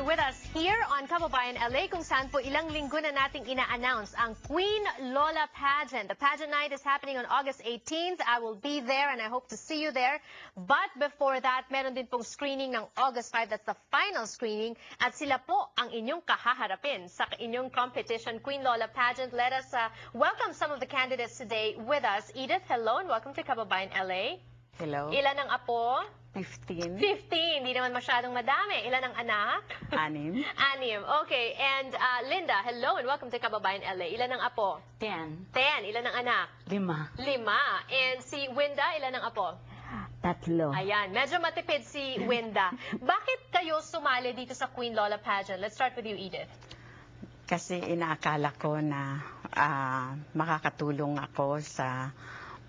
again with us here on Kababayan LA kung saan po ilang linggo na nating ina-announce ang Queen Lola Pageant. The pageant night is happening on August 18th. I will be there and I hope to see you there. But before that, meron din pong screening ng August 5. That's the final screening. At sila po ang inyong kahaharapin sa inyong competition, Queen Lola Pageant. Let us welcome some of the candidates today with us. Edith, hello and welcome to Kababayan LA. Hello. Ilan ang apo? 15. 15. Hindi naman masyadong madami. Ilan ang anak? 6. 6. Okay. And Linda, hello and welcome to Kababayan LA. Ilan ang apo? 10. 10. Ilan ang anak? 5. 5. And si Winda, ilan ang apo? 3. Ayan. Medyo matipid si Winda. Bakit kayo sumali dito sa Queen Lola Pageant? Let's start with you, Edith. Kasi inaakala ko na makakatulong ako sa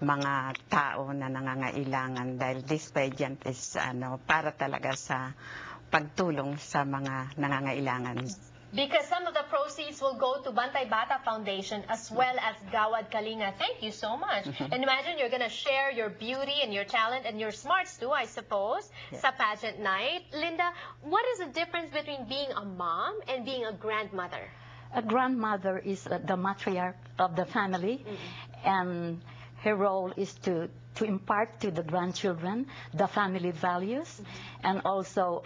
mga tao na nangangailangan dahil this pageant is para talaga sa pagtulong sa mga nangangailangan. Because some of the proceeds will go to Bantay Bata Foundation as well as Gawad Kalinga. Thank you so much. And imagine you're gonna share your beauty and your talent and your smarts too, I suppose, sa pageant night. Linda, what is the difference between being a mom and being a grandmother? A grandmother is the matriarch of the family, and her role is to impart to the grandchildren the family values, and also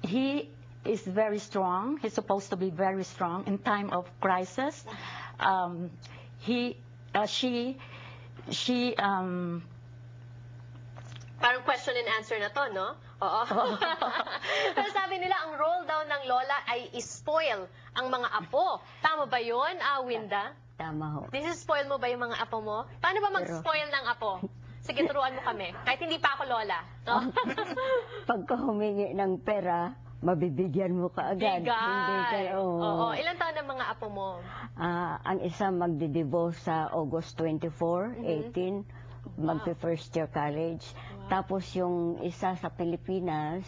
he is very strong. He's supposed to be very strong in time of crisis. She Parang question and answer na to, no? Oo. Pero sabi nila, ang role daw ng lola ay spoil ang mga apo. Tama ba yun, Winda? Tama ho. Spoil mo ba yung mga apo mo? Paano ba mag-spoil ng apo? Sige, turuan mo kami. Kahit hindi pa ako lola. No? Pagka humingi ng pera, mabibigyan mo ka agad. Bigay. Oo. Ilan taon ang mga apo mo? Ang isa magdidibo sa August 24, 18, magpi-first year college. Tapos yung isa sa Pilipinas,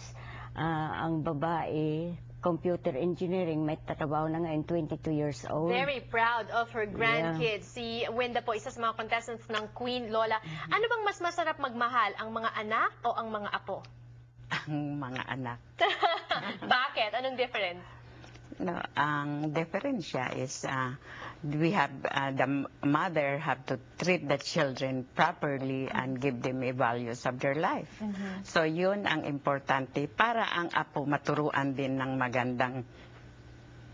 ang babae, computer engineering, may tatrabaho na ngayon, 22 years old. Very proud of her grandkids. Si Winda po, isa sa mga contestants ng Queen Lola. Ano bang mas masarap magmahal, ang mga anak o ang mga apo? Ang mga anak. Bakit? Anong difference? No, ang diferensya is we have the mother have to treat the children properly and give them a values of their life. So yun ang importante para ang apo maturuan din ng magandang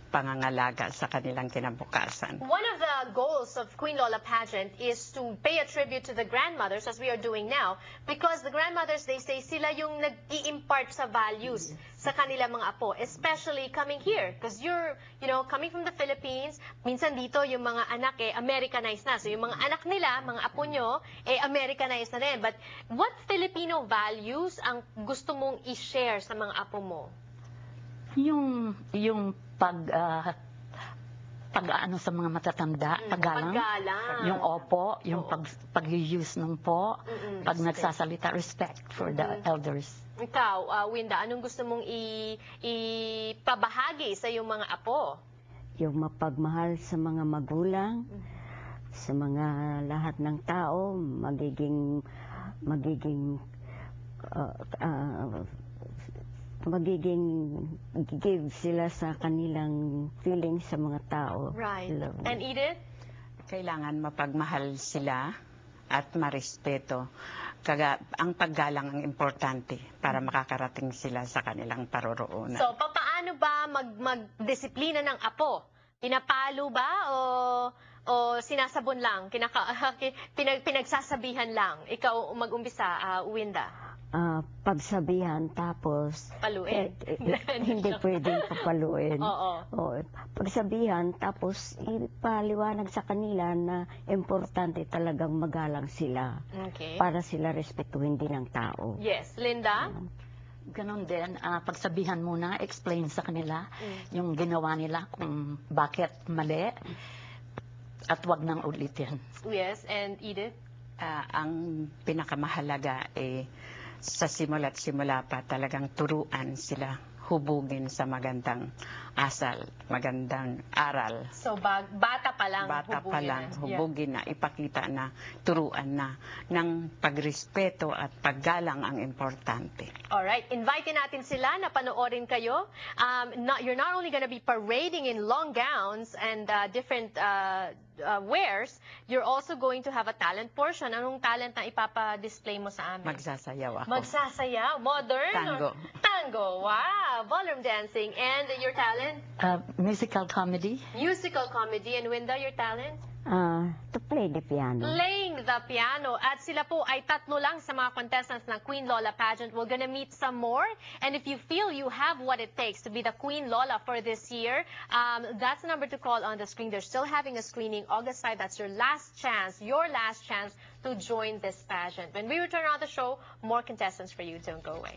pangangalaga sa kanilang kinabukasan. One of the goals of Queen Lola Pageant is to pay a tribute to the grandmothers as we are doing now, because the grandmothers, they say, sila yung nag-i-impart sa values sa kanilang mga apo, especially coming here. Because you're, coming from the Philippines, minsan dito yung mga anak Americanized na. So yung mga anak nila, mga apo nyo, Americanized na din. But what Filipino values ang gusto mong i-share sa mga apo mo? yung pag-ano sa mga matatanda, paggalang, yung opo, yung pag-use ng po, pag nagsasalita, respect for the elders. Ikaw, Winda, anong gusto mong ipabahagi sa iyong mga apo? Yung mapagmahal sa mga magulang, sa mga lahat ng tao, magiging give sila sa kanilang feelings sa mga tao. Right. And Edith? Kailangan mapagmahal sila at marespeto. Ang paggalang ang importante para makakarating sila sa kanilang paroroonan. So, paano ba magdisiplina ng apo? Pinapalo ba o sinasabon lang? Pinagsasabihan lang? Ikaw mag-umpisa, Winda. Pagsabihan, tapos Paluin. hindi pwedeng papaluin. Oo. Pagsabihan, tapos ipaliwanag sa kanila na importante talagang magalang sila. Okay. Para sila respetuhin din ng tao. Yes. Linda? Ganon din, pagsabihan muna, explain sa kanila yung ginawa nila kung bakit mali at wag nang ulitin. Yes. And Edith? Ang pinakamahalaga sa simula't simula pa talagang turuan sila, hubugin sa magandang asal, magandang aral. So, bata pa lang, Bata pa hubugin lang, na. hubugin na, ipakita na, turuan na, ng pagrespeto at paggalang ang importante. Alright, invite natin sila na panoorin kayo. You're not only gonna be parading in long gowns and different wears, you're also going to have a talent portion. Anong talent na ipapa-display mo sa amin? Magsasayaw ako. Magsasayaw, modern? Tango. Tango, wow! Ballroom dancing. And your talent? Musical comedy. Musical comedy. And Winda, your talent? To play the piano. Playing the piano. At sila po ay tatlo lang sa mga contestants ng Queen Lola pageant. We're gonna meet some more. And if you feel you have what it takes to be the Queen Lola for this year, that's the number to call on the screen. They're still having a screening August 5. That's your last chance to join this pageant. When we return on the show, more contestants for you. Don't go away.